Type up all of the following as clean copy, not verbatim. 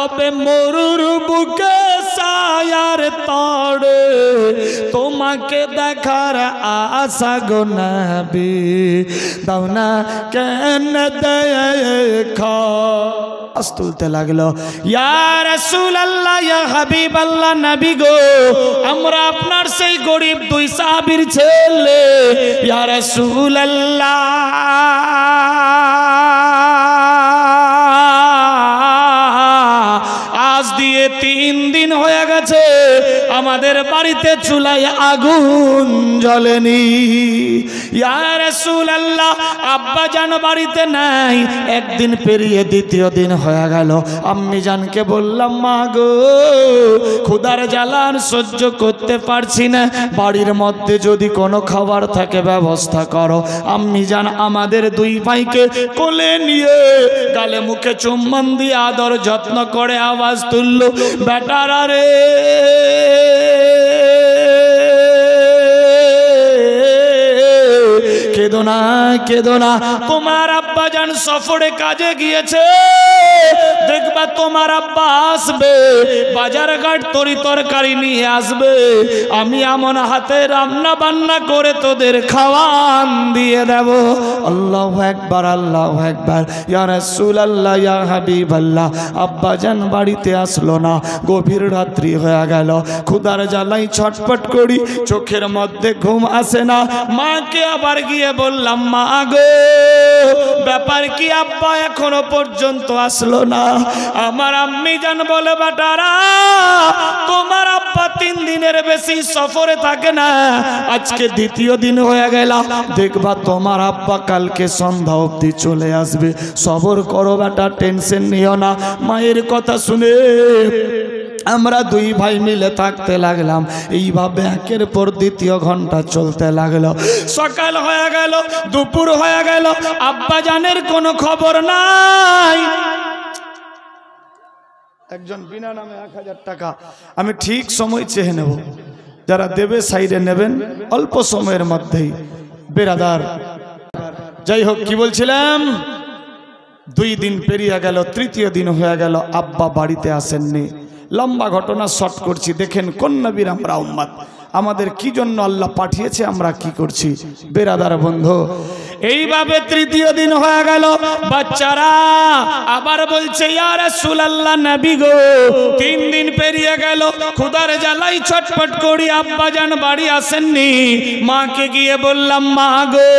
তবে মরুর বুকে ছায়ার তড়ে তোমাকে দেখার আশা গো নবী দাও না কেন দেখা। তুলতে লাগলো ইয়া রাসূলুল্লাহ ইয়া হাবিবাল্লাহ নবী গো আমরা আপনার সেই গরিব দুই সাহাবীর ছেলে ইয়া রাসূলুল্লাহ আজ দিয়ে 3 দিন হয়ে গেছে আমাদের বাড়িতে চুলায় আগুন জ্বলেনি। ইয়া রাসূলুল্লাহ আব্বা জান বাড়িতে নাই, একদিন পেরিয়ে দ্বিতীয় দিন হয়ে গেল। আম্মি জানকে বললাম মা গো ক্ষুধার জ্বালা সহ্য করতে পারছি না, বাড়ির মধ্যে যদি কোনো খাবার থাকে ব্যবস্থা করো। আম্মি জান আমাদের দুই ভাইকে কোলে নিয়ে গালে মুখে চুম্বন দিয়ে আদর যত্ন করে আওয়াজ তুলল বেটারা রে কেঁদো না কেঁদো না, তোমার আব্বা জান সফরে কাজে গিয়েছে, দেখবা তোমার আব্বা আসবে বাজার ঘাট তরি তরকারি নিয়ে আসবে, আমি এমন হাতে রান্না বান্না করে তোদের খাওয়ান দিয়ে দেব। আল্লাহু আকবার আল্লাহু আকবার। ইয়া রাসূলুল্লাহ ইয়া হাবিবাল্লাহ আব্বা জান বাড়িতে আসলো না, গভীর রাত্রি হয়ে গেল, ক্ষুধার জ্বালায় ছটফট করি, চোখের মধ্যে ঘুম আসে না। মাকে আবার গিয়ে বললাম মা গো ব্যাপার কি আব্বা এখনো পর্যন্ত আসলো না? আমার আম্মি জান বলে বেটারা তোমার আব্বা 3 দিনের বেশি সফরে থাকে না, আজকে দ্বিতীয় দিন হয়ে গেল, দেখবা তোমার আব্বা কালকে সন্ধ্যা অবধি চলে আসবে, সবর করো বেটা, টেনশন নিও না। মায়ের কথা শুনে আমরা দুই ভাই মিলে থাকতে লাগলাম, এইভাবে একের পর দ্বিতীয় ঘন্টা চলতে লাগলো। সকাল হয়ে গেল, দুপুর হয়ে গেল, আব্বা জানের কোনো খবর নাই। একজন বিনা নামে 1000 টাকা আমি ঠিক সময় চেয়ে নেব, যারা দেবে সাইডে নেবেন অল্প সময়ের মধ্যেই। বেরাদার যাই হোক কি বলছিলাম, 2 দিন পেরিয়ে গেল, তৃতীয় দিন হয়ে গেল, আব্বা বাড়িতে আসেননি। লম্বা ঘটনা শর্ট করছি, দেখেন কোন নবীর আমরা উম্মত, আমাদের কি জন্য আল্লাহ পাঠিয়েছে, আমরা কি করছি। বেরাদার বন্ধু এইভাবে তৃতীয় দিন হয়ে গেল, বাচ্চারা আবার বলছে ইয়া রাসূলুল্লাহ নবী গো 3 দিন পেরিয়ে গেল, ক্ষুধার জ্বালায় ছটফট করি, আব্বা জান বাড়ি আসেননি। মাকে গিয়ে বললাম মা গো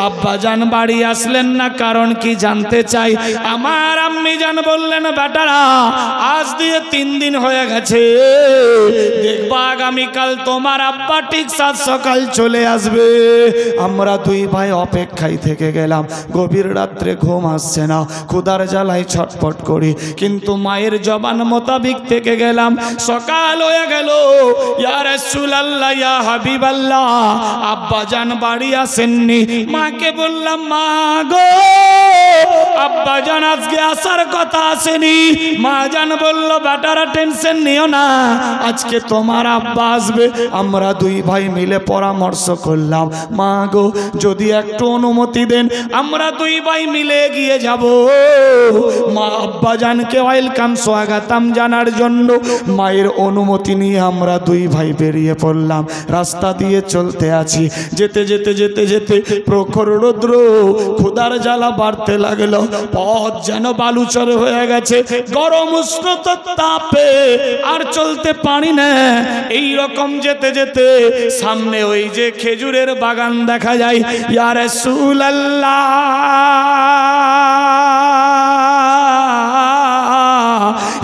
আব্বা জান বাড়ি আসলেন না, কারণ কি জানতে চাই। আমার আম্মি জান বললেন বেটারা আজ দিয়ে 3 দিন হয়ে গেছে, দেখবা আগামীকাল তোমার আব্বা ঠিক 7 সকাল চলে আসবে। আমরা দুই ভাই অপেক্ষায় থেকে গেলাম, গভীর রাত্রে ঘুম আসছে না, ক্ষুধার জ্বালায় ছটফট করি, কিন্তু মায়ের জবান মোতাবিক থেকে গেলাম। সকাল হয়ে গেল, ইয়া রাসূলুল্লাহ ইয়া হাবিবাল্লাহ আব্বা জান বাড়ি আসেননি। মাকে বললাম মা গো আব্বা জান আজকে আসার কথা আসেনি। মা জান বলল বেটারা টেনশন নিও না, আজকে তোমার আব্বা আসবে। আমরা দুই ভাই মিলে পরামর্শ করলাম মা গো যদি একটু অনুমতি দেন আমরা দুই ভাই মিলে এগিয়ে যাব মা আব্বা জানকে ওয়েলকাম স্বাগতম জানার জন্য। মায়ের অনুমতি নিয়ে আমরা দুই ভাই বেরিয়ে পড়লাম। রাস্তা দিয়ে চলতে আছি, যেতে যেতে যেতে যেতে প্রখর রৌদ্র, ক্ষুধার জ্বালা বাড়তে লাগলো, পথ যেন বালুচর হয়ে গেছে, গরম উষ্ণতার তাপে আর চলতে পারি না। এই রকম যেতে যেতে সামনে ওই যে খেজুরের বাগান দেখা যায়। ইয়া রাসূলুল্লাহ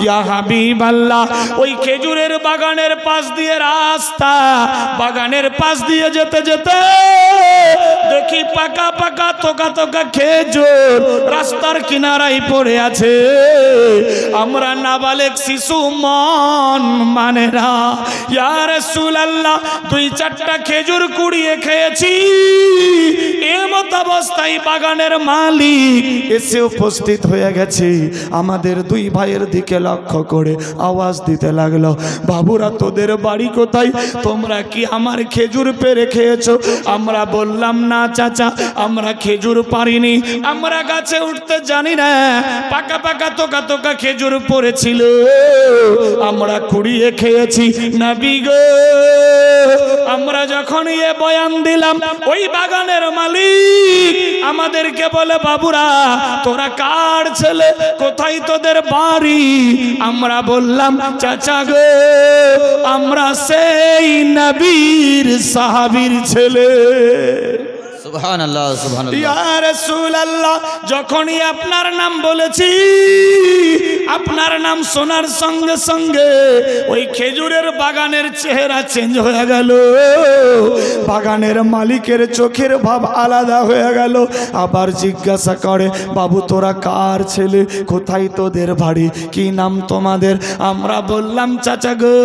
ইয়া হাবিবাল্লাহ, ওই খেজুরের বাগানের পাশ দিয়ে রাস্তা, বাগানের পাশ দিয়ে যেতে যেতে দেখি পাকা পাকা তোকা তোকা খেজুর রাস্তার কিনারায় পড়ে আছে। আমরা নাবালেক শিশু মন মানে না। ইয়া রাসূলুল্লাহ 2-4টা খেজুর কুড়িয়ে খেয়েছি, এর মতো অবস্থায় বাগানের মালিক এসে উপস্থিত হয়ে গেছে। আমাদের দুই ভাইয়ের দিকে লক্ষ্য করে আওয়াজ দিতে লাগলো, বাবুরা তোদের বাড়ি কোথায়? তোমরা কি আমার খেজুর পেড়ে খেয়েছো? আমরা বললাম না চাচা, আমরা খেজুর পারিনি, আমরা গাছে উঠতে জানি না, পাকা পাকা তোকা তোকা খেজুর পড়েছিল, আমরা কুড়িয়ে খেয়েছি। নবী গো, আমরা যখন এ বয়ান দিলাম, ওই বাগানের মালিক আমাদেরকে বলে, বাবুরা তোরা কার ছেলে, কোথায় তোদের বাড়ি? আমরা বললাম চাচা গো, আমরা সেই নবীর সাহাবীর ছেলে। সুবহানাল্লাহ, সুবহানাল্লাহ। ইয়া রাসূলুল্লাহ, যখনই আপনার নাম বলেছি, আপনার নাম শোনার সঙ্গে সঙ্গে ওই খেজুরের বাগানের চেহারা চেঞ্জ হয়ে গেল, বাগানের মালিকের চোখের ভাব আলাদা হয়ে গেল। আবার জিজ্ঞাসা করে, বাবু তোরা কার ছেলে, কোথায় তোদের বাড়ি, কি নাম তোমাদের? আমরা বললাম চাচা গো,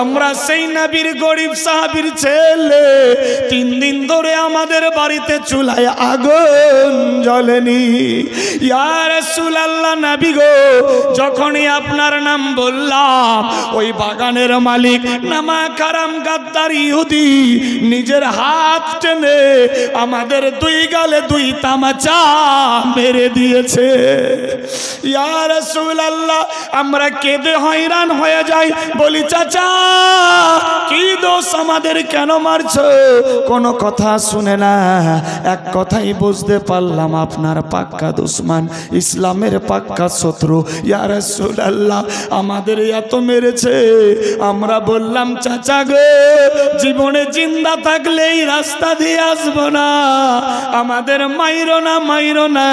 আমরা সেই নবীর গরিব সাহাবীর ছেলে। 3 দিন ধরে আমাদের বাড়িতে চুলায় আগুন জ্বলেনি। ইয়া রাসূলুল্লাহ, নবী গো, যখনই আপনার নাম বললাম, ওই বাগানের মালিক নামা কারাম গাদ্দার ইহুদি নিজের হাত টেনে আমাদের 2 গালে 2 তামাচা মেরে দিয়েছে। ইয়া রাসূলুল্লাহ, আমরা কেঁদে হয়রান হয়ে যাই, বলি চাচা কি দোষ আমাদের, কেন মারছো? কোনো কথা শুনে না, এক কথাই বুঝতে পারলাম, আপনার পাক্কা দুশমন, ইসলামের পাক্কা শত্রু। ইয়া রাসূলুল্লাহ, আমাদের এত মেরেছে। আমরা বললাম চাচা গো, জীবনে জিন্দা থাকলে এই রাস্তা দিয়ে আসবো না, আমাদের মাইরো না, মাইরো না।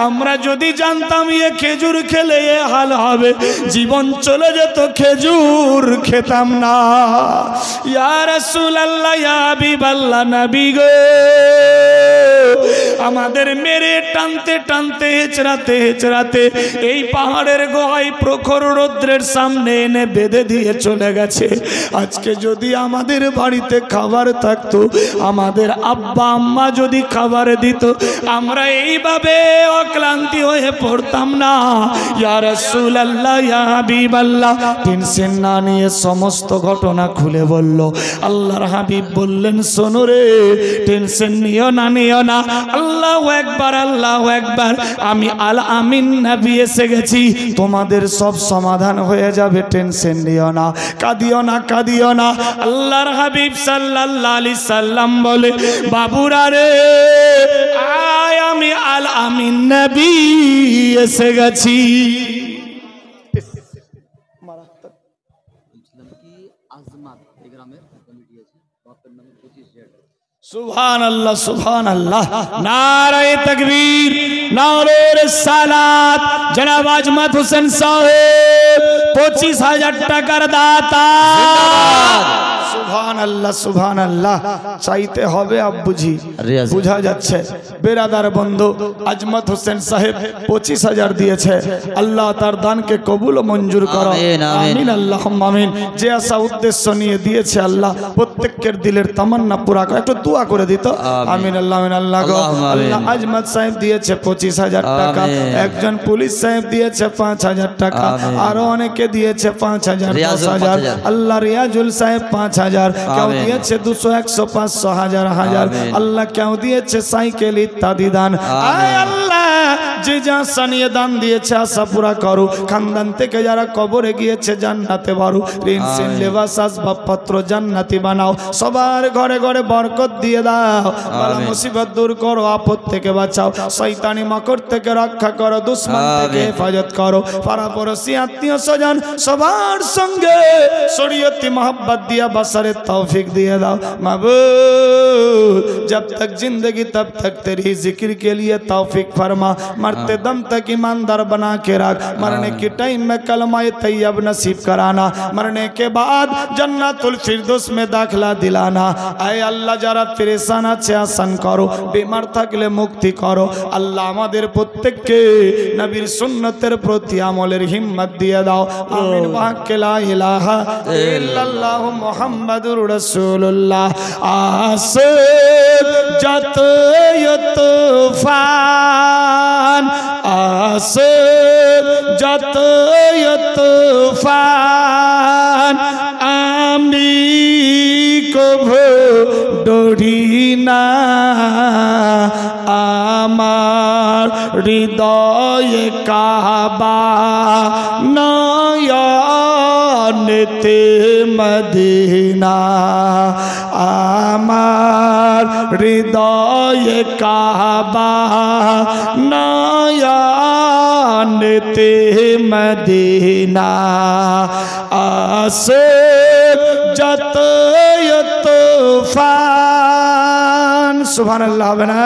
আমরা যদি জানতাম এ খেজুর খেলে এ হাল হবে, জীবন চলে যেত, খেজুর খেতাম না। ইয়া রাসূলুল্লাহ, ইয়া হাবিবাল্লাহ, নবী গো, আমাদের মেরে টানতে টানতে হেচড়াতে হেচড়াতে এই পাহাড়ের গোহায় প্রখর রৌদ্রের সামনে এনে বেঁধে দিয়ে চলে গেছে। আজকে যদি আমাদের বাড়িতে খাবার থাকতো, আমাদের আব্বা আম্মা যদি খাবার দিত, আমরা এইভাবে অক্লান্তি হয়ে পড়তাম না। ইয়া রাসূলুল্লাহ, ইয়া হাবিবাল্লাহ, টেনশন না নিয়ে সমস্ত ঘটনা খুলে বলল। আল্লাহর হাবিব বললেন, শোনো রে, টেনশন নিও না, নিও না। আল্লাহু আকবার, আল্লাহু আকবার, আমি আল আমিন নবী এসে গেছি, তোমাদের সব সমাধান হয়ে যাবে, টেনশন নিও না, কাঁদিও না, কাঁদিও না। আল্লাহর হাবিব সাল্লাল্লাহু আলাইহি সাল্লাম বলে, বাবুরা রে, আয় আমি আল আমিন নবী এসে গেছি। সুবহানাল্লাহ, সুবহানাল্লাহ, নারায়ে তাকবীর, নারে রিসালাত। জনাব আজমত হোসেন সাহেব 25,000 টাকার দাতা। সুবহানাল্লাহ, সুবহানাল্লাহ। চাইতে হবে আব্বুজি, বুঝা যাচ্ছে। বেরাদার বন্ধু, আজমত হোসেন সাহেব 25,000 দিয়েছে। আল্লাহ তার দানকে কবুল ও মঞ্জুর করো, আমিন, আল্লাহুম্মা আমিন। যে আশা উদ্দেশ্য নিয়ে দিয়েছে, আল্লাহ প্রত্যেকের দিলের তামান্না পুরা করে। একটু দোয়া করে দিত, আমিন, আল্লাহ, আমিন, আল্লাহ গো। আল্লাহ আজমত সাহেব দিয়েছে 25,000 টাকা, একজন পুলিশ সাহেব দিয়েছে 5,000 টাকা, আরো অনেকে দিয়েছে 5,000, 10,000। আল্লাহ রিয়াজুল সাহেব 5,000, কেউ দিয়েছে 200, 100, 500, 1000। আল্লাহ কেউ দিয়েছে সাইকেল ইত্যাদি দান। আয় আল্লাহ, যে যা সানিয়ে দান দিয়েছে আশা পুরা করো। খানদান থেকে যারা কবরে গিয়েছে জান্নাতে ভরো, ঋণ সিন লেবাস আসবাবপত্র জান্নাতি বানাও, সবার ঘরে ঘরে বরকত দিয়ে দাও, বালা মুসিবত দূর করো, আপদ থেকে বাঁচাও, শয়তানি মাকড় থেকে রক্ষা করো, দুশমন থেকে হেফাজত করো, পাড়াপড়শি আত্মীয় স্বজন সবার সঙ্গে শরীয়তি मोहब्बत दिया, बसरे तौफीक दिए दाओ माबूद। जब तक जिंदगी तब तक तेरी जिक्र के लिए तौफीक फरमा, मरते दम तक ईमानदार बना के रख, मरने के टाइम में कलमाए तैयब नसीब कराना, मरने के बाद जन्नतुल फिरदौस में दाखिला दिलाना। आए अल्लाह যারা পেরেশান আছে আসান করো, বেমার থাকলে মুক্তি করো। আল্লাহ আমাদের প্রত্যেককে নবীর সুন্নতের প্রতি আমলের হিম্মত দিয়ে দাও, আমিন। বাক্যে লা ইলাহা ইল্লাল্লাহ মুহাম্মাদুর রাসূলুল্লাহ। আসে যত তুফান আসে যতই তুফান আমি কভু ডরি না আমার হৃদয়ে কাবা নয়নেতে মদিনা আমার হৃদয়ে কাবা নয়নেতে মদিনা আসে যতই তুফান সুবহানাল্লাহ হবে না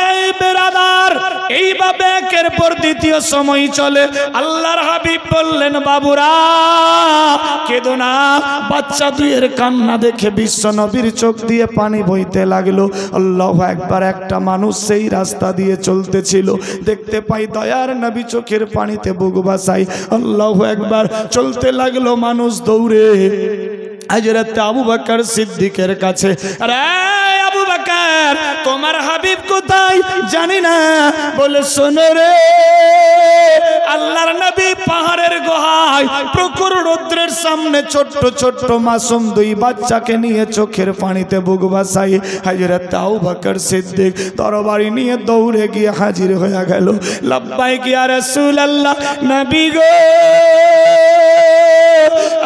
এই বেরাদার এইভাবে একের পর দ্বিতীয় সময় চলে আল্লাহর হাবিব বললেন বাবুরা কেঁদো না বাচ্চা দুইয়ের কান্না দেখে বিশ্ব নবীর চোখ দিয়ে পানি বইতে লাগলো আল্লাহু আকবার একটা মানুষ সেই রাস্তা দিয়ে চলতেছিল দেখতে পাই দয়ার নবী চোখের পানিতে বুক ভাসায় আল্লাহু আকবার চলতে লাগলো মানুষ দৌড়ে হযরত আবু বকর সিদ্দিকের কাছে আরে আবু বকর তোমার হাবিব কোথায় জানি না বলে শোনো রে আল্লাহর নবী পাহাড়ের গুহায় প্রখর রৌদ্রের সামনে ছোট্ট ছোট্ট মাসুম দুই বাচ্চাকে নিয়ে চোখের পানিতে বুক ভাসায় হযরত আবু বকর সিদ্দিক তরবারি নিয়ে দৌড়ে গিয়ে হাজির হয়ে গেল লাব্বাইক ইয়া রাসূলুল্লাহ নবী গো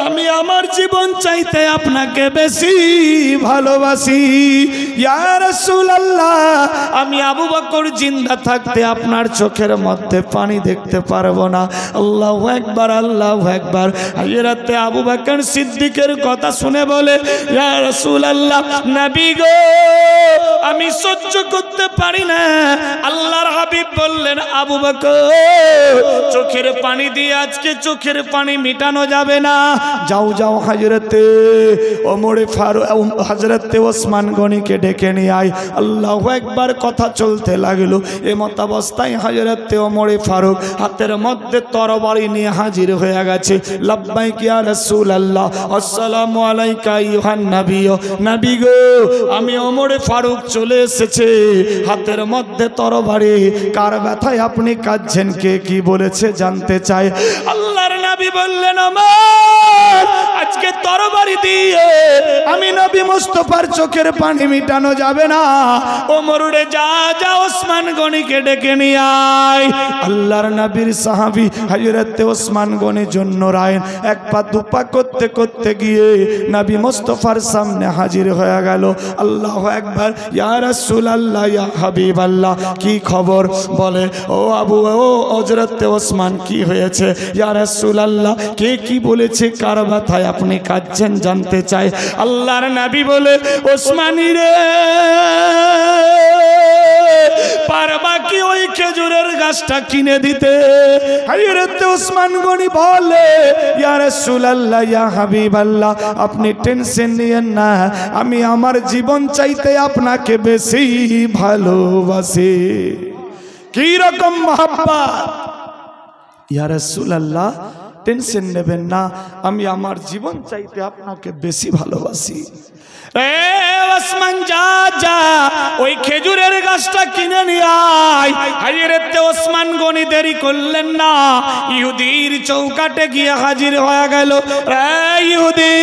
আমি আমার জীবন চাইতে আপনাকে বেশি ভালোবাসি ইয়া রাসূলুল্লাহ আমি আবু বকর জিন্দা থাকতে আপনার চোখের মধ্যে পানি দেখতে পারবো না আল্লাহু আকবার আল্লাহু আকবার হযরত আবু বকর সিদ্দিকের কথা শুনে বলে ইয়া রাসূলুল্লাহ নবী গো আমি সহ্য করতে পারি না আল্লাহর হাবিব বললেন আবু বকর চোখের পানি দিয়ে আজকে চোখের পানি মিটানো যাবে না যাও যাও হযরতে ওমর ফারুক হযরতে ওসমান গনিকে ডেকে নিয়ে আয় আল্লাহু আকবার কথা চলতে লাগলো এমত অবস্থায় হযরতে ওমর ফারুক হাতের মধ্যে তরবারি নিয়ে হাজির হয়ে গেছে লাব্বাইক ইয়া রাসূলুল্লাহ আসসালামু আলাইকা আইয়ুহান নবী নবী গো আমি ওমর ফারুক চলে এসেছে হাতের মধ্যে তরবারি কার ব্যথায় আপনি কাঁদছেন কে কি বলেছে জানতে চাই আল্লাহর নবী বললেন আমার আজকে তরবারি দিয়ে আমি নবী মুস্তাফার চোখের পানি মিটানো যাবে না ওমর রে যা যা ওসমান গনিকে ডেকে নিয়ে আয় আল্লাহর নবীর সাহাবী হযরত ওসমান গনি জন্য রায়েন এক পা দুপা করতে করতে গিয়ে নবী মুস্তাফার সামনে হাজির হয়ে গেল আল্লাহু আকবার ইয়া রাসূলুল্লাহ ইয়া হাবিবাল্লাহ কি খবর বলে ও আবু ও হযরত ওসমান কি হয়েছে ইয়া রাসূলুল্লাহ কে কি বলেছে কার ব্যথায় আপনি কাঁদছেন জানতে চাই আল্লাহর নবী বলে ওসমানী রে পারবা কি ওই খেজুরের গাছটা কিনে দিতে হযরত ওসমান গনি বলে ইয়া রাসূলুল্লাহ ইয়া হাবিবাল্লাহ আপনি টেনশন নিয়েন না আমি আমার জীবন চাইতে আপনাকে বেশি ভালোবাসি কি রকম মহব্বত ইয়া রাসূলুল্লাহ টেনশন নেবেন না আমি আমার জীবন চাইতে আপনাকে বেশি ভালোবাসি ওসমান যা যা ওই খেজুরের গাছটা কিনে নিয়ে আয় হযরত ওসমান গনি দেরি করলেন না ইহুদির চৌকাটে গিয়ে হাজির হয়ে গেল ইহুদি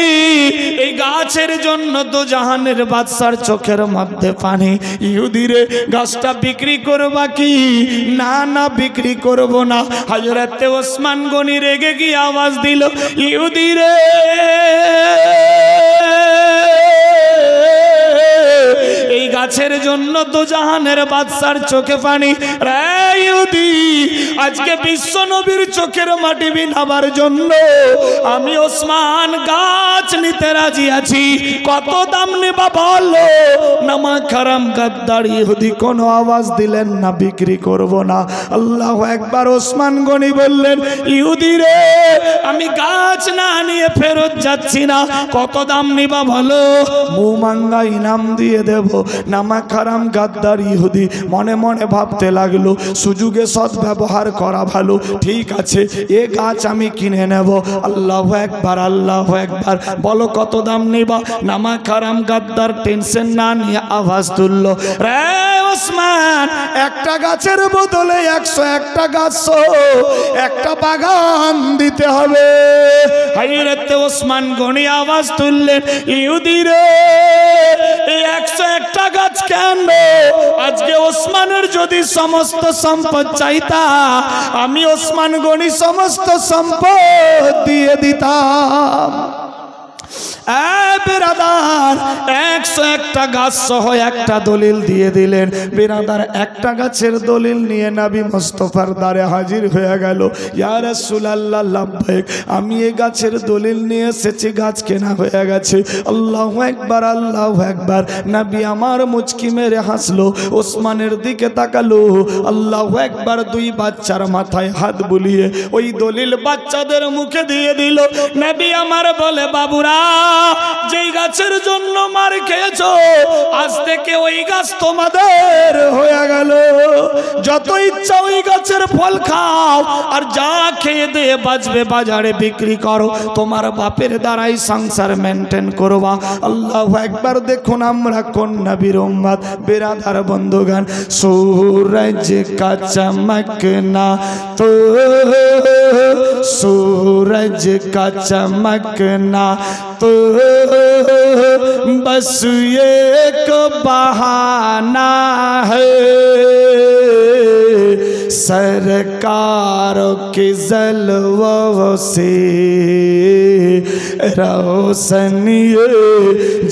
এই গাছের জন্য তো জাহানের বাদশার চোখের মধ্যে পানি ইহুদি রে গাছটা বিক্রি করবা কি না না বিক্রি করব না হযরত ওসমান গনি রেগে গিয়ে আওয়াজ দিল ইহুদি রে এই গাছের জন্য তো জাহানের বাদশার চোখে পানি রে ইহুদি আজকে বিশ্ব নবীর চোখের মাটি বিনাবার জন্য আমি ওসমান গাছ নিতে রাজি আছি কত দাম নেবা বলো নামা খারাম গাদ্দার ইহুদি কোনো আওয়াজ দিলেন না বিক্রি করব না আল্লাহু আকবার ওসমান গনি বললেন ইহুদি রে আমি গাছ না নিয়ে ফেরত যাচ্ছি না কত দাম নিবা বলো মুমাঙ্গা ইনাম দিয়ে দেব নামাক হারাম গাদ্দার ইহুদি মনে মনে ভাবতে লাগলো সুযোগে সৎ ব্যবহার করা ভালো। ঠিক আছে, এ গাছ আমি কিনে নেব। আল্লাহু আকবার, আল্লাহু আকবার। বলো কত দাম নিবা? নামাক হারাম গাদ্দার টেনশন না নিয়ে আওয়াজ তুললো, রে ওসমান, একটা গাছের বদলে 101টা গাছ একটা বাগান দিতে হবে। হাইরেতে ওসমান গনি আওয়াজ তুললেন, ইহুদি রে, এই 101টা গাছ কেন? আজকে ওসমানের যদি সমস্ত সম্পদ চাইতা, আমি ওসমান গনি সমস্ত সম্পদ দিয়ে দিতাম। বেরাদার 101টা গাছ সহ একটা দলিল দিয়ে দিলেন। বেরাদার একটা গাছের দলিল নিয়ে নবী মুস্তাফার দ্বারে হাজির হয়ে গেল। ইয়া রাসূলুল্লাহ লাব্বাইক, আমি এই গাছের দলিল নিয়ে এসেছি, গাছ কেনা হয়ে গেছে। আল্লাহু আকবার, আল্লাহু আকবার। নবী আমার মুচকি মেরে হাসলো, ওসমানের দিকে তাকালো। আল্লাহু আকবার। দুই বাচ্চার মাথায় হাত বুলিয়ে ওই দলিল বাচ্চাদের মুখে দিয়ে দিল। নবী আমার বলে, বাবুরা, যেই গাছের জন্য মার খেয়েছো, আজ থেকে ওই গাছ তোমাদের হয়ে গেল। যত ইচ্ছা ওই গাছের ফল খাও, আর যা খেয়ে দিয়ে বাঁচবে বাজারে বিক্রি করো, তোমার বাপের দ্বারাই সংসার মেনটেন করবা। আল্লাহু আকবার। দেখুন আমরা কোন নবীর উম্মত। বেরাদার বন্ধুগণ, सूरज का चमकना तो सूरज का चमकना तो बस एक बहाना है, सरकारों के जलवों से रोशनी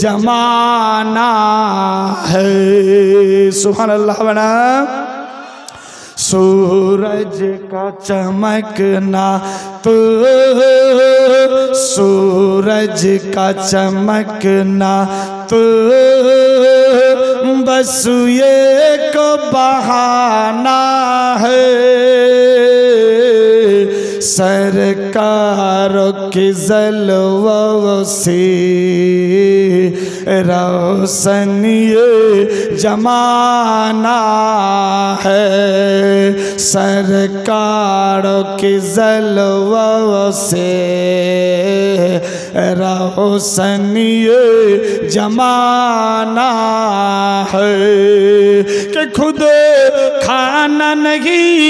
जमाना है। सुभान अल्लाह बना। सूरज का चमकना तो सूरज का चमकना तो बस एक बहाना है, सरकारों के जलवों से रोशनी जमाना है, सरकारों के जलवों से रोशनी जमाना है। कि खुद खाना नहीं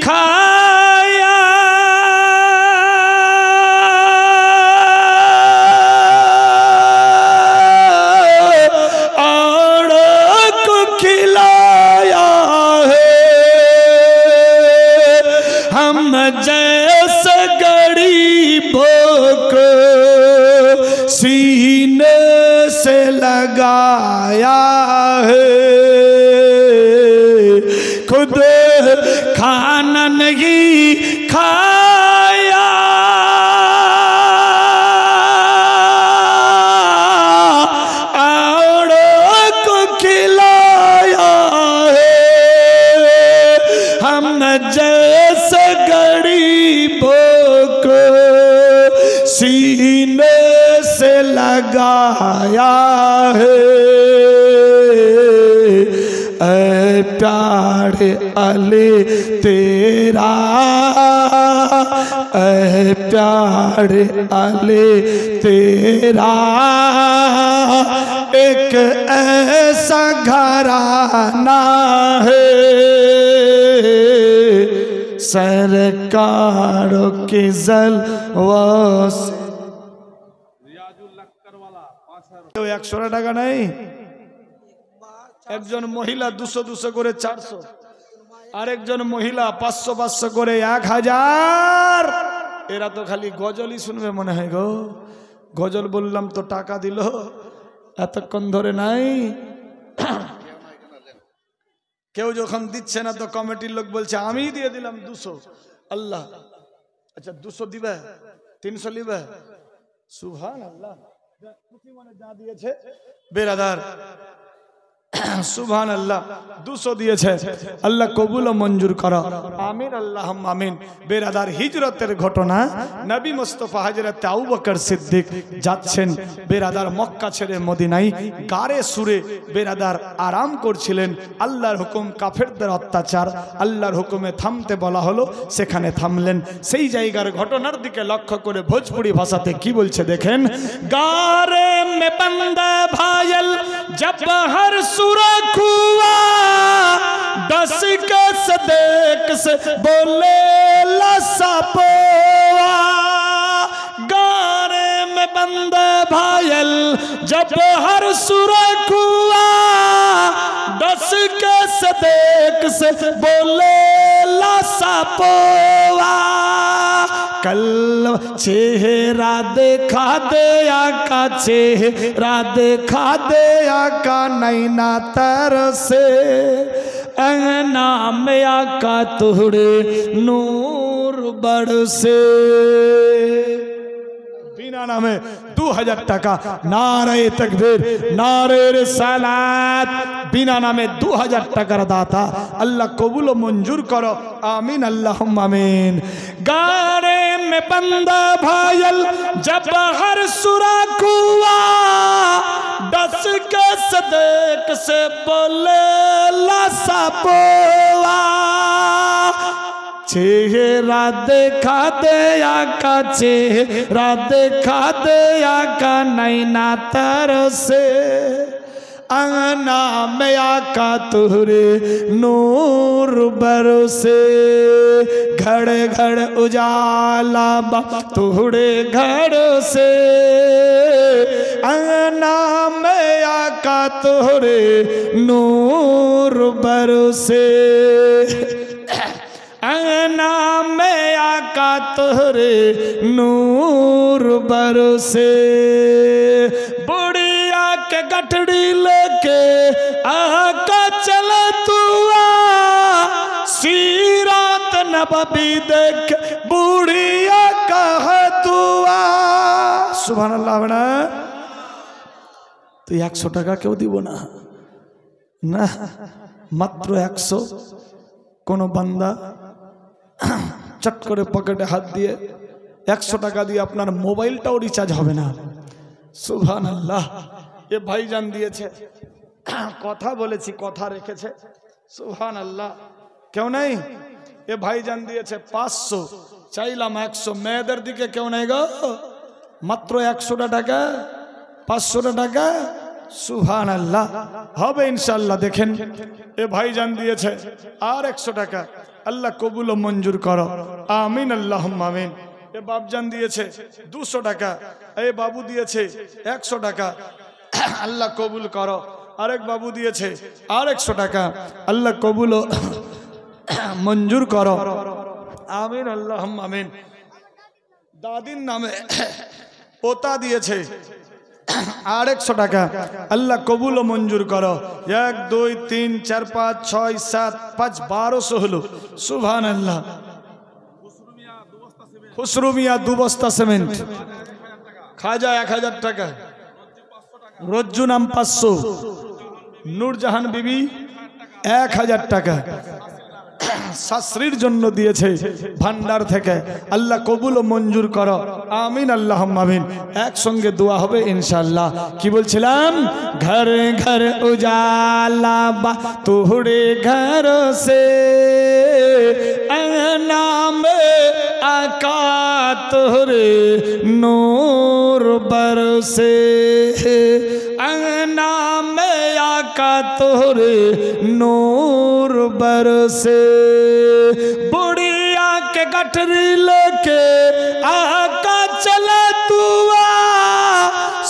खाया जैसे गरीबों को सीने से लगाया है, खुद खाना नहीं खाया औरों को खिलाया है। हम जैसे गरीबों को सीने से लगाया है, ऐ प्यारे अली तेरा, ऐ प्यारे अली तेरा, एक ऐसा घराना है, सरकारों के जलवों से। 100 টাকা নাই, একজন মহিলা 200-200 করে 400, আরেকজন মহিলা 500-500 করে 1000। এরা তো খালি গজলই শুনবে মনে হয় গো। গজল বললাম তো টাকা দিল এতক্ষণ ধরে নাই। কেউ যখন দিচ্ছে না তো কমিটির লোক বলছে আমি দিয়ে দিলাম 200। আল্লাহ, আচ্ছা 200 দিবে, 300 নিবে? সুবহানাল্লাহ। যা দিয়েছে বেরাদার সুবহান আল্লাহ 200 দিয়েছে আল্লাহ কবুল ও মঞ্জুর করো আমিন আল্লাহুম্মা আমিন। বেরাদার হিজরতের ঘটনা নবী মুস্তাফা হযরত আবু বকর সিদ্দিক যাচ্ছেন বেরাদার মক্কা ছেড়ে মদিনায় গারে সুরে বেরাদার আরাম করছিলেন। আল্লাহর হুকুম কাফেরদের অত্যাচার আল্লাহর হুকুমে থামতে বলা হলো সেখানে থামলেন। সেই জায়গার ঘটনার দিকে লক্ষ্য করে ভোজপুরি ভাষাতে কি বলছে দেখেন। গারে মে বান্দা ভাইল जब हर सुरख हुआ दस के सदेक से बोले लसपोआ गारे में बंदे भायल जब हर सुरख हुआ दस के सदेक से बोले लसपोआ कल चेहरा देखा दे आका चेहरा देखा दे आका नैना तरसे अंगना में आका तुहरे नूर बरसे। बिना नामे 2000 টাকা नारे तकबीर नारे रिसालत बिना नामे 2000 টাকার দাতা अल्लाह कबूल ও मंजूर करो आमीन अल्लाहुम्मा आमीन। गारे में बंदा भायल जब हर सुराख हुआ दस के सदेक से बोले लसपोआ चेहरा देखा दे आका चेहरा देखा दे आका नैना तरसे अंगना में आका तुहरे नूर बरसे घड़ घड़ उजाला बा तुहरे घर से अंगना में आका तुहरे नूर बरसे अंगना में आका तुहरे नूर बरसे। बुढ़िया के गठड़ी लेके आका चला तुआ सीरात नबी देख बुढ़िया कहा तुआ सुभान अल्लाह बना तो 100 টাকা কেউ দিব না না মাত্র 100 কোন বান্দা চট করে পকেটে হাত দিয়ে 100 টাকা দিয়ে আপনার মোবাইলটাও রিচার্জ হবে না। সুবহানাল্লাহ এ ভাইজান দিয়েছে কথা বলেছি কথা রেখেছে সুবহানাল্লাহ কেউ নাই এ ভাইজান দিয়েছে 500 চাইলাম 100 মেয়েদের দিকে কেউ নাই গো মাত্র 100 টাকা 500 টাকা সুবহানাল্লাহ হবে ইনশাআল্লাহ। দেখেন এ ভাইজান দিয়েছে আর 100 টাকা আল্লাহ কবুল ও মঞ্জুর করো আমিন আল্লাহুম্মা আমিন। এ বাপজান দিয়েছে 200 টাকা এ বাবু দিয়েছে 100 টাকা আল্লাহ কবুল করো। আরেক বাবু দিয়েছে আর 100 টাকা আল্লাহ কবুল ও মঞ্জুর করো আমিন আল্লাহুম্মা আমিন। দাদির নামে পোতা দিয়েছে আর 100 টাকা আল্লাহ কবুল ও মঞ্জুর করো। 1 2 3 4 5 6 7 5 1200 হলো সুবহানাল্লাহ। খুসরু মিয়া 2 বস্তা সিমেন্ট খাজা 1000 টাকা রজ্জু নাম 500 নূরজাহান বিবি 1000 টাকা শাস্ত্রীর জন্য দিয়েছে ভান্ডার থেকে আল্লাহ কবুল ও মঞ্জুর করো আমিন আল্লাহুম্মা আমিন। একসঙ্গে দোয়া হবে ইনশাআল্লাহ। কি বলছিলাম ঘর ঘর উজালা বা তোহরে ঘর সে अंगना में आका तोहरे नूर बरसे अंगना में आका तोहरे नूर बरसे। बुढ़िया के गठरी लेके आका चला तुआ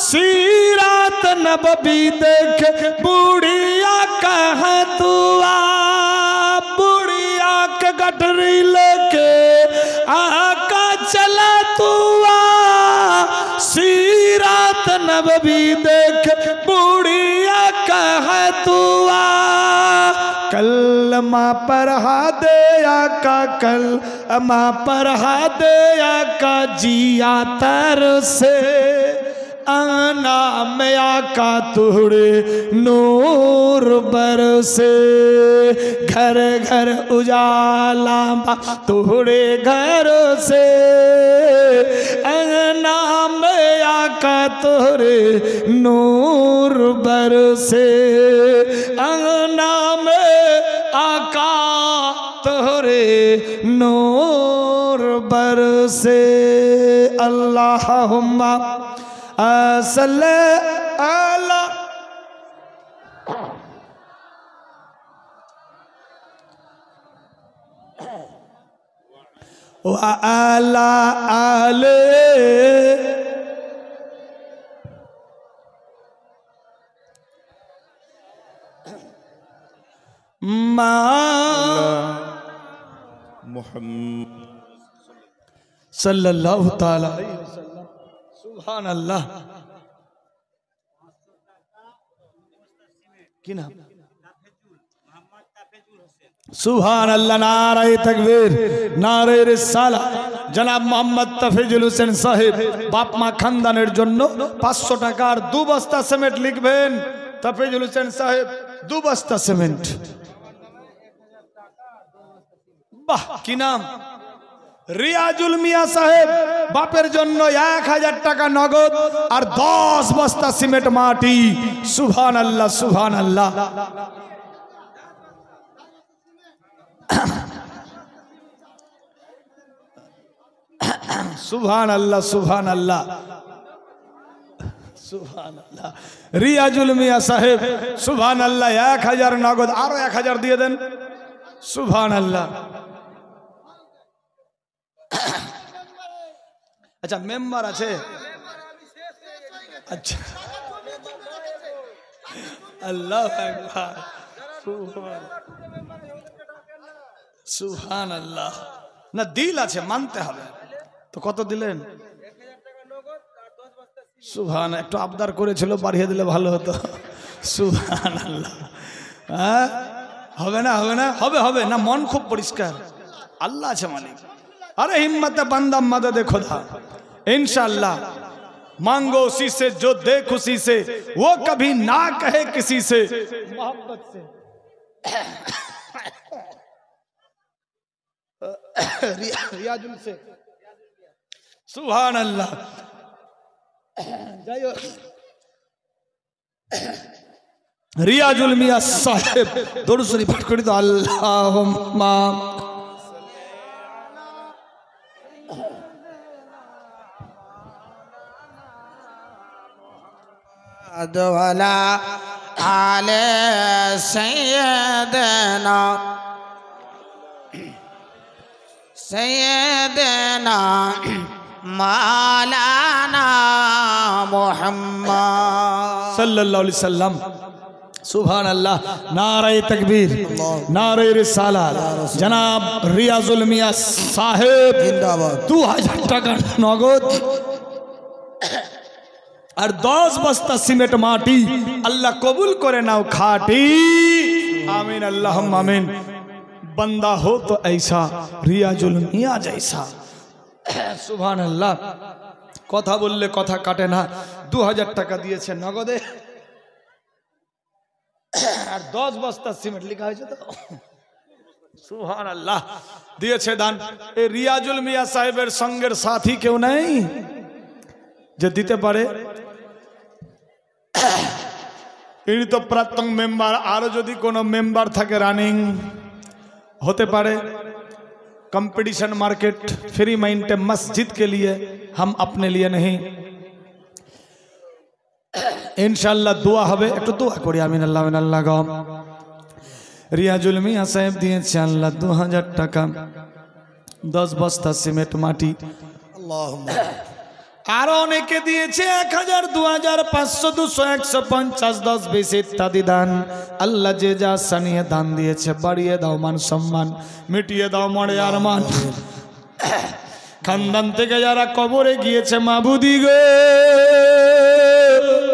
सीरात नबी देख बुढ़िया कहा तुआ बुढ़िया के गठरी लेके आका चला तुआ सीरात नबी देख बुढ़िया कहा तुआ कलमा पढ़ा दे आका कलमा पढ़ा दे आका जिया तर से आना में आका तुहरे नूर बरसे घर घर उजाला तुहरे घर से आना में आका तुहरे नूर बरसे आना में आका तुहरे नूर बरसे अल्लाहुम्मा सल्ले अला व अला आले मा मुहम्मद सल्लल्लाहु ताला अलैहि वसल्लम। सुभान अल्लाह। की नाम? सुभान अल्लाह। नारे तकबीर, नारे रिसाला। जनाब मोहम्मद तफिजुल হোসেন साहेब बाप मा खानदानेर জন্য 500 টাকার 2 বস্তা সিমেন্ট লিখবেন। तफिजुल হোসেন साहेब 2 বস্তা সিমেন্ট। বাহ, কি নাম? রিয়াজুল মিয়া সাহেব বাপের জন্য 1000 টাকা নগদ আর 10 বস্তা সিমেন্ট মাটি। সুবহান আল্লাহ, সুবহান আল্লাহ। সুবহান আল্লাহ, সুবহান আল্লাহ, সুবহান আল্লাহ। রিয়াজুল মিয়া সাহেব সুবহান আল্লাহ 1000 নগদ, আরো 1000 দিয়ে দেন। সুবহান আল্লাহ। अच्छा मेंबर আছে? अच्छा अल्लाह আকবার। সুবহান আল্লাহ। না দিল আছে, মানতে হবে। তো কত দিলেন? সুবহান। একটু আবদার করেছিল, বাড়িয়ে দিলে ভালো হতো। সুবহান আল্লাহ। হ্যাঁ, হবে না? হবে না? হবে, হবে না। মন খুব পরিষ্কার, আল্লাহ আছে মালিক। अरे हिम्मत बंदा मदद खुदा, इंशाअल्लाह मांगो उसी से जो दे खुशी से, वो कभी ना कहे किसी से मोहब्बत से। रियाजुल से। सुभान अल्लाह। जाइयो रियाजुल मियां साहेब दरूद शरीफ पाठ करी तो अल्लाहुम्मा वाला आले सैयदना सैयदना मौलाना मुहम्मद सल्लल्लाहु अलैहि वसल्लम। सुभान अल्लाह। नारे तकबीर, नारे रिसालात। जनाब रियाजुल मियां साहेब जिंदाबाद। 2000 টাকা নগদ और 10 বস্তা সিমেন্ট মাটি। अल्लाह कबूल करे नाओ खाटी। आमीन अल्लाहुम्मा आमीन। बंदा हो तो ऐसा, रियाजुल मियां जैसा। सुभान अल्लाह। কথা বললে কথা কাটে না। 2000 টাকা দিয়েছে নগদে আর 10 বস্তা সিমেন্ট লেখা হয়েছে তো। সুবহান আল্লাহ। দিয়েছে দান। এই রিয়াজুল মিয়াঁ সাহেবের সঙ্গের সাথী কেউ নাই যে দিতে পারে? ইনি তো প্রাক্তন মেম্বার। আরো যদি কোনো মেম্বার থাকে রানিং होते पारे। कंपटीशन मार्केट फ्री माइंड मस्जिद के लिए, हम अपने लिए नहीं। इंशाल्लाह दुआ हबे, एकटु दुआ करी। आमीन अल्लाह आमीन अल्लाह गम। रियाजुल मियां साहेब दिएছে আল্লাহ 2000 টাকা, 10 বস্তা সিমেন্ট মাটি। আল্লাহুম্মা। আরো অনেকে দিয়েছে 1000, 2000, 500, 200, 150, 10, 20 ইত্যাদি দান। আল্লাহ যে যা সানিয়ে দান দিয়েছে বাড়িয়ে দাও মান সম্মান, মিটিয়ে দাও মরে আরমান। খানদান থেকে যারা কবরে গিয়েছে মাবুদি গো,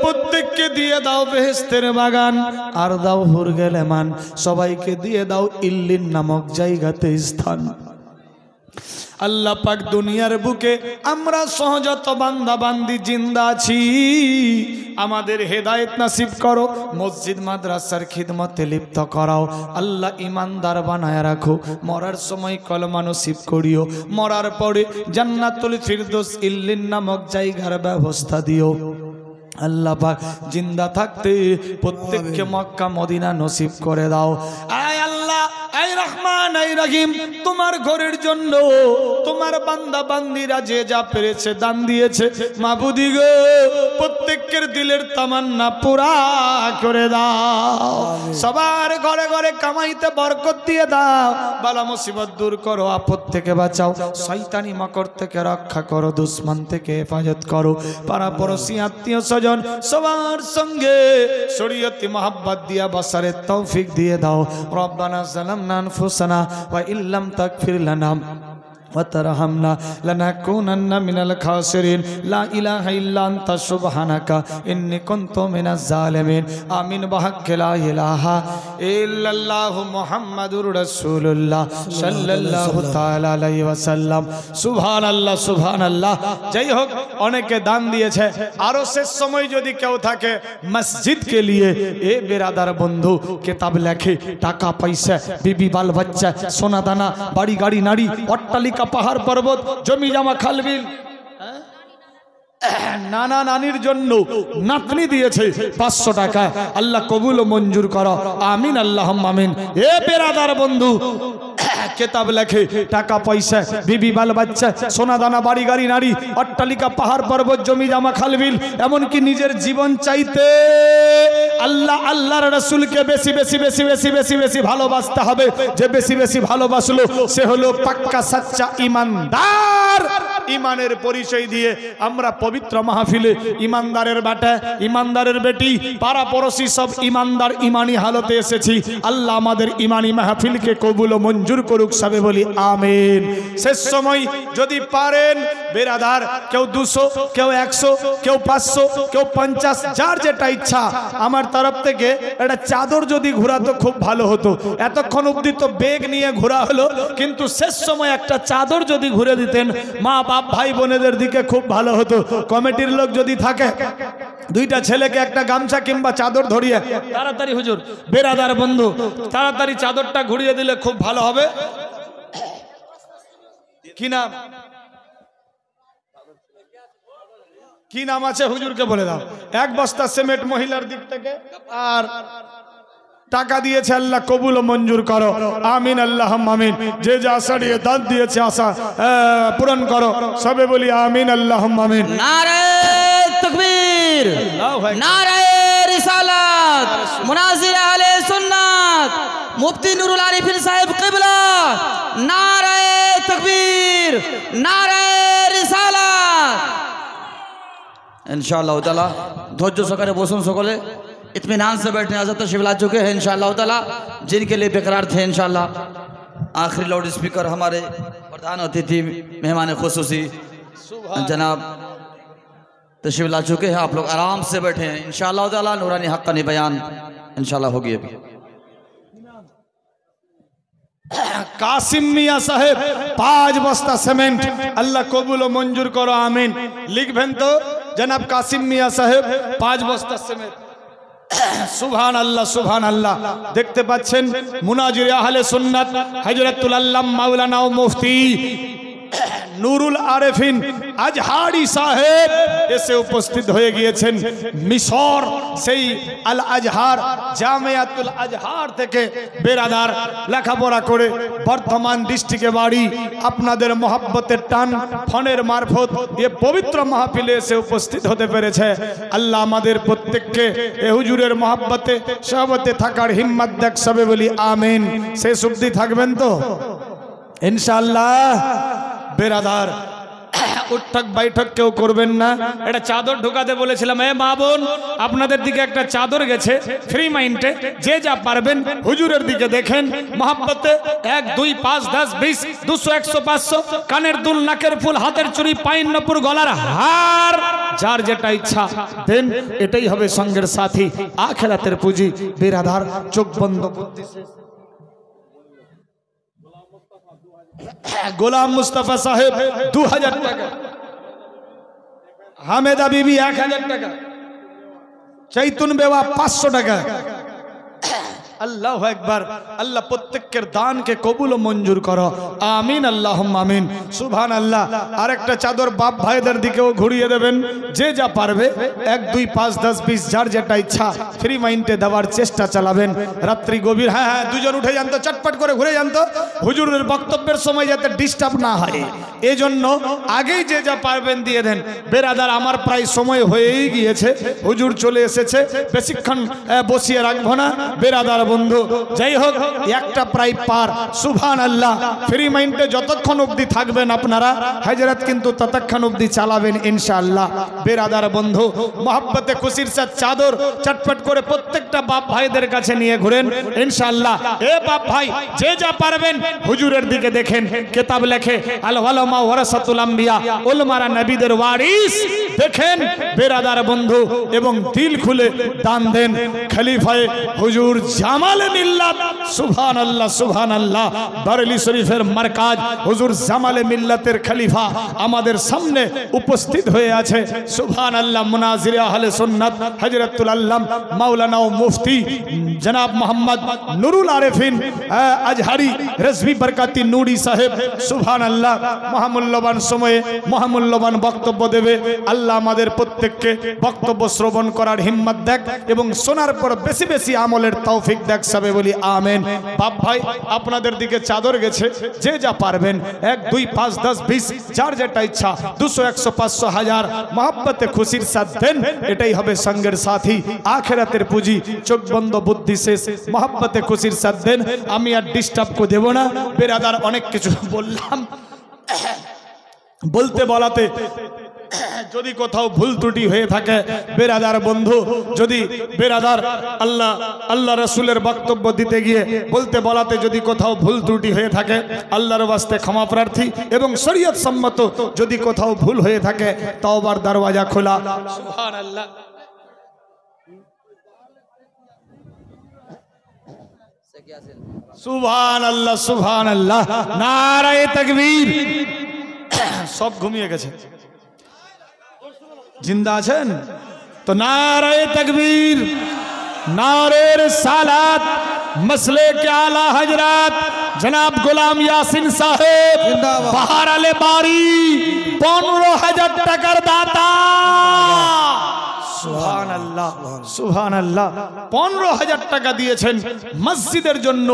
প্রত্যেককে দিয়ে দাও বেহেশতের বাগান, আর দাও হুরগেলেমান। সবাইকে দিয়ে দাও ইল্লিন নামক জায়গাতে স্থান। আল্লাহ পাক দুনিয়ার বুকে আমরা সহজত বান্দা বান্দি জিন্দা আছি, আমাদের হেদায়েত নাসিব করো, মসজিদ মাদ্রাসার খিদমতে লিপ্ত করাও। আল্লাহ ইমানদার বানায় রাখো, মরার সময় কলমা নসিব করিও, মরার পরে জান্নাতুল ফিরদৌস ইল্লিন নামক জায়গার ব্যবস্থা দিও। আল্লাহ পাক জিন্দা থাকতে প্রত্যেককে মক্কা মদিনা নসিব করে দাও। আয় আল্লাহ, আয় রহমান, আয় রহিম, তোমার ঘরের জন্য তোমার বান্দা বান্দিরা যে যা পেরেছে দান দিয়েছে, মাবুদি গো প্রত্যেকের দিলের তামান্না পুরা করে দাও। সবার ঘরে ঘরে কামাইতে বরকত দিয়ে দাও, বালা মুসিবত দূর করো, আপদ থেকে বাঁচাও, শয়তানি মাকড় থেকে রক্ষা করো, দুশমন থেকে হেফাজত করো, পাড়া পড়শি আত্মীয় স্বজন সবার সঙ্গে শরীয়তি মোহাব্বত দিয়া বসারের তৌফিক দিয়ে দাও। রব্বানা যালামনা আনফুসানা ওয়া ইল্লাম তাগফির লানা وترحمنا لنكونن من الخاسرين لا إله إلا أنت سبحانك إني كنت من الظالمين آمين بحق لا إله إلا الله محمد رسول الله صلى الله تعالى عليه وسلم সুবহান আল্লাহ সুবহান আল্লাহ। যাই হোক, অনেকে দান দিয়েছে, আরো শেষ সময় যদি কেউ থাকে মসজিদ কে লিয়ে এ বেরাদার বন্ধু কিতাব লেখে, টাকা পয়সা, বিবি বাল বাচ্চা, সোনা দানা, বাড়ি গাড়ি নারী, অট্টালিকা, পাহাড় পর্বত, জমি জমা খালবিল, নানা নানির জন্য নাতনি দিয়েছে 500 টাকা, আল্লাহ কবুল ও মঞ্জুর করো, আমিন আল্লাহুম্মা আমিন। এ বেরাদার বন্ধু কিতাব লেখে, টাকা পয়সা, বিবি বাল বাচ্চা, সোনা দানা, বাড়ি গাড়ি নারী, অট্টালিকা, পাহাড় পর্বত, জমি জমা খালবিল, এমনকি নিজের জীবন চাইতে আল্লাহ আল্লাহর রাসূলকে বেশি বেশি বেশি বেশি বেশি বেশি ভালোবাসতে হবে। যে বেশি বেশি ভালোবাসলো সে হলো পাক্কা সাচ্চা ইমানদার। ইমানের পরিচয় দিয়ে আমরা পবিত্র মাহফিলে ইমানদারের বেটা, ইমানদারের বেটি, পাড়া পড়শি সব ইমানদার ইমানি হালতে এসেছি। আল্লাহ আমাদের ইমানি মাহফিলকে কবুল ও মঞ্জুর করুক, সবে বলি আমিন। শেষ সময় যদি পারেন বেরাদার, কেউ 200, কেউ 100, কেউ 500, কেউ 50, যার যেটা ইচ্ছা, আমার তরফ থেকে একটা চাদর যদি ঘোরাতো খুব ভালো হতো। এতক্ষণ অবধি তো বেগ নিয়ে ঘোরা হলো, কিন্তু শেষ সময় একটা চাদর যদি ঘুরে দিতেন মা বাপ ভাই বোনেদের দিকে খুব ভালো হতো। কমিটির লোক যদি থাকে, 2টা ছেলেকে একটা গামছা কিংবা চাদর ধরিয়ে তাড়াতাড়ি, হুজুর বেরাদার বন্ধু তাড়াতাড়ি চাদরটা ঘুরিয়ে দিলে খুব ভালো হবে। কি নাম, কি নাম আছে হুজুরকে বলে দাও। 1 বস্তা সিমেন্ট মহিলার দিক থেকে, আর টাকা দিয়েছে, আল্লাহ কবুল ও মঞ্জুর করো, আমিন আল্লাহুম্মা আমিন। যে যা আশা নিয়ে দান দিয়েছে আশা পূরণ করো, সবে বলি আমিন আল্লাহুম্মা আমিন। নারে তাকবীর, নারে রিসালাত, মুনাজির আহলে সুন্নাত, মুফতি নুরুল আরিফিন সাহেব কিবলা, নারে তাকবীর, নারে রিসালাত। इंशाअल्लाह ताला धैर्य सकारे बसुन सकले, इत्मीनान से बैठने हज़रत तशरीफ़ ला चुके हैं इंशाअल्लाह ताला, जिनके लिए बेकरार थे इंशाअल्लाह। आखिरी लाउड स्पीकर हमारे प्रधान अतिथि मेहमान खुसूसी जनाब तशरीफ़ ला चुके हैं, आप लोग आराम से बैठे हैं इंशाअल्लाह ताला। नूरानी हक़्क़ानी बयान इंशाअल्लाह होगी अभी। কাসিম মিয়া সাহেব 5 বস্তা সিমেন্ট, আল্লাহ কবুল ও মঞ্জুর করো, আমিন। লিখবেন তো জনাব কাসিম মিয়া সাহেব 5 বস্তা সিমেন্ট। সুবহান আল্লাহ সুবহান আল্লাহ। দেখতে পাচ্ছেন মুনাজির আহলে সুন্নাত হযরতুল আল্লামা মাওলানা ও মুফতি নুরুল আরিফিন আজহারি সাহেব এসে উপস্থিত হয়ে গিয়েছেন। মিশর সেই আল আজহার জামিয়াতুল আজহার থেকে বেরাদার লেখাপড়া করে বর্তমান ডিস্ট্রিক্টে বাড়ি। আপনাদের মহব্বতের টান ফোনের মারফত এ পবিত্র মাহফিলে এসে উপস্থিত হতে পেরেছে। আল্লাহ আমাদের প্রত্যেককে এ হুজুরের মহব্বতে সহবতে থাকার হিম্মত দেখ, সবে বলি আমিন। শেষ অবধি থাকবেন তো ইনশাআল্লাহ। বেরাদার উঠক বৈঠক কেউ করবেন না। এটা চাদর ঢোকাতে বলেছিলাম। মা বোন আপনাদের দিকে একটা চাদর গেছে ফ্রি মাইন্ডে, যে যা পারবেন হুজুরের দিকে দেখেন মহব্বতে। 1 2 5 10 20 200 100 500 কানের দুল, নাকের ফুল, হাতের চুড়ি, পায়ের নপুর, গলার হার, যার যেটা ইচ্ছা দেন। এটাই হবে সঙ্গের সাথী, আখিরাতের পুঁজি। বেরাদার চোখ বন্ধ করতেছে। গোলাম মুস্তাফা সাহেব 2000 টাকা, হামেদা বিবি 1000 টাকা, চৈতুন বেওয়া 500 টাকা। আল্লাহু আকবার। আল্লাহ প্রত্যেকের দানকে কবুল ও মঞ্জুর করো, আমিন আল্লাহুম্মা আমিন। সুবহানাল্লাহ। আরেকটা চাদর বাপ ভাইদের দিকেও ঘুরিয়ে দেবেন, যে যা পারবে 1 2 5 10 20 যার যেটা ইচ্ছা ফ্রি মাইন্ডে দেওয়ার চেষ্টা চালাবেন। রাত্রি গভীর, হ্যাঁ হ্যাঁ দুজন উঠে যান তো, চটপট করে ঘুরে যান তো, হুজুরের বক্তব্যের সময় যাতে ডিস্টার্ব না হয় এই জন্য আগেই যে যা পারবেন দিয়ে দেন। বেরাদার আমার প্রায় সময় হয়েই গিয়েছে, হুজুর চলে এসেছে, বেশিক্ষণ বসিয়ে রাখবো না বেরাদার বন্ধু। যাই হোক একটা প্রায় পার। সুবহানাল্লাহ। ফ্রি মাইন্ডে যতক্ষণ অবধি থাকবেন আপনারা, হযরত কিন্তু ততক্ষণ অবধি চালাবেন ইনশাআল্লাহ। বেরাদার বন্ধু মহব্বতে খুশির সাথে চাদর চটপট করে প্রত্যেকটা বাপ ভাইদের কাছে নিয়ে ঘুরেন ইনশাআল্লাহ। এ বাপ ভাই যে যা পারবেন হুজুরের দিকে দেখেন, কিতাব লেখে আল উলামা ওয়ারাসাতুল আম্বিয়া, উলামারা নবীদের ওয়ারিস। দেখেন বেরাদার বন্ধু এবং দিল খুলে দান দেন। খলিফায়ে হুজুর জামালে মিল্লাত, সুবহানাল্লাহ সুবহানাল্লাহ, বারেলি শরীফের মারকাজ হুজুর জামালে মিল্লাতের খলিফা আমাদের সামনে উপস্থিত হয়ে আছে। সুবহানাল্লাহ। মুনাজিরে আহলে সুন্নাত হযরতুল আল্লাম মাওলানা ও মুফতি জনাব মোহাম্মদ নুরুল আরেফিন আজহারি রেজভি বরকাতি নুরি সাহেব, সুবহানাল্লাহ, মহামূল্যবান সময়ে মহামূল্যবান বক্তব্য দেবে। আল্লাহ আমাদের প্রত্যেককে বক্তব্য শ্রবণ করার হিম্মত দেখ এবং শোনার পর বেশি বেশি আমলের তৌফিক দেখ, সবে বলি আমিন। বাপ ভাই আপনাদের দিকে চাদর গেছে, যে যা পারবেন 1 2 5 10 20 যার যেটা ইচ্ছা 200 100 500 1000 মহব্বতে খুশির সাথে দেন। এটাই হবে সঙ্গের সাথী, আখিরাতের পুঁজি। চোখ বন্ধ বুদ্ধি শেষ, মহব্বতে খুশির সাথে দেন। আমি আর ডিস্টার্ব করে দেব না বেরাদার, অনেক কিছু বললাম, বলতে বলাতে যদি কোথাও ভুল ত্রুটি হয়ে থাকে বেরাদার বন্ধু, যদি বেরাদার আল্লাহ রাসূলের বক্তব্য দিতে গিয়ে বলতে বলাতে যদি কোথাও ভুল ত্রুটি হয়ে থাকে আল্লাহর ওয়াস্তে ক্ষমা প্রার্থী, এবং শরীয়ত সম্মত যদি কোথাও ভুল হয়ে থাকে তওবার দরওয়াজা খোলা। সুবহানাল্লাহ। সুবহানাল্লাহ সুবহানাল্লাহ। নারায়ে তাকবীর। সব ঘুমিয়ে গেছে, জিন্দা আছেন তো নারায়ে তাকবীর, নারে রিসালাত, মসলে কে আলা হযরত জনাব গোলাম ইয়াসিন সাহেব বাহার আলে বাড়ি 15,000 টাকার দাতা। সুবহানাল্লাহ সুবহানাল্লাহ। 15,000 টাকা দিয়েছেন মসজিদের জন্য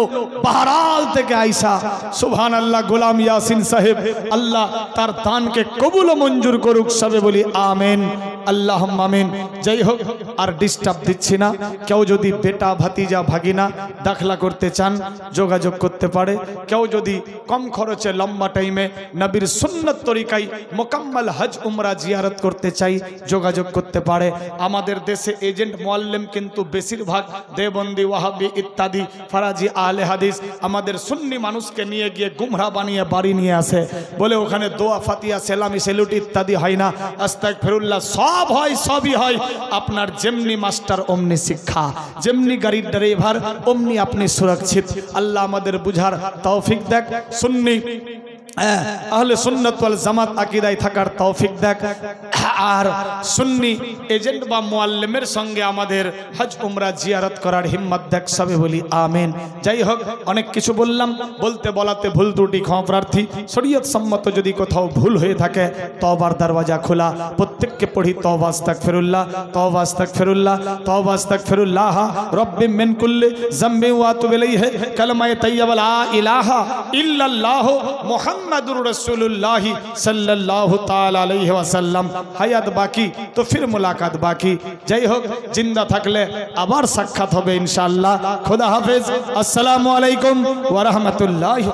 বাহরাল থেকে আইসা। সুবহানাল্লাহ। গোলাম ইয়াসিন সাহেব আল্লাহ তার দানকে কবুল ও মঞ্জুর করুক, সবে বলি আমিন আল্লাহুম্মা আমিন। যাই হোক আর ডিস্টার্ব দিচ্ছি না। কেউ যদি বেটা ভাতিজা ভাগিনা দাখলা করতে চান যোগাযোগ করতে পারে। কেউ যদি কম খরচে লম্বা টাইমে নবীর সুন্নত তরিকায় মোকাম্মল হজ উমরা জিয়ারত করতে চাই যোগাযোগ করতে পারে। আমাদের দেশে এজেন্ট মুআল্লিম কিন্তু বেশিরভাগ দেওবন্দি ওয়াহাবি ইত্যাদি ফারাজি আহলে হাদিস আমাদের সুন্নি মানুষকে নিয়ে গিয়ে গুমরা বানিয়ে বাড়ি নিয়ে আসে, বলে ওখানে দোয়া ফাতিয়া সেলামি সেলুট ইত্যাদি হয় না, আস্তাগফিরুল্লাহ সব হয়, সবই হয়। আপনার যেমনি মাস্টার অমনি শিক্ষা, যেমনি গাড়ির ড্রাইভার অমনি আপনি সুরক্ষিত। আল্লাহ আমাদের বুঝার তৌফিক দেখ, সুন্নি আহলে সুন্নাত ওয়াল জামাত আকীদায় থাকার তৌফিক দেখ, আর সুন্নি এজেন্ট বা মুআল্লিমের সঙ্গে আমাদের হজ উমরা জিয়ারত করার হিম্মত দেখ, সবে বলি আমিন। যাই হোক অনেক কিছু বললাম, বলতে বলাতে ভুল ত্রুটি ক্ষমা প্রার্থী। শরীয়ত সম্মত যদি কোথাও ভুল হয়ে থাকে তওবার দরওয়াজা খোলা। প্রত্যেককে পড়ি তওবা আস্তাগফিরুল্লাহ, তওবা আস্তাগফিরুল্লাহ, তওবা আস্তাগফিরুল্লাহ রব্বি মিন কুল্লি যামবি ওয়া আতুবু ইলাইহি, কালিমায়ে তাইয়্যিবা লা ইলাহা ইল্লাল্লাহ মুহাম্মাদুর রাসূলুল্লাহ সাল্লাল্লাহু তাআলা আলাইহি ওয়াসাল্লাম। হায়াত বাকি তো ফির মুলাকাত বাকি। যাই হোক জিন্দা থাকলে আবার সাক্ষাৎ হবে ইনশাআল্লাহ। খোদা হাফেজ। আসসালামু আলাইকুম ওয়া রাহমাতুল্লাহি।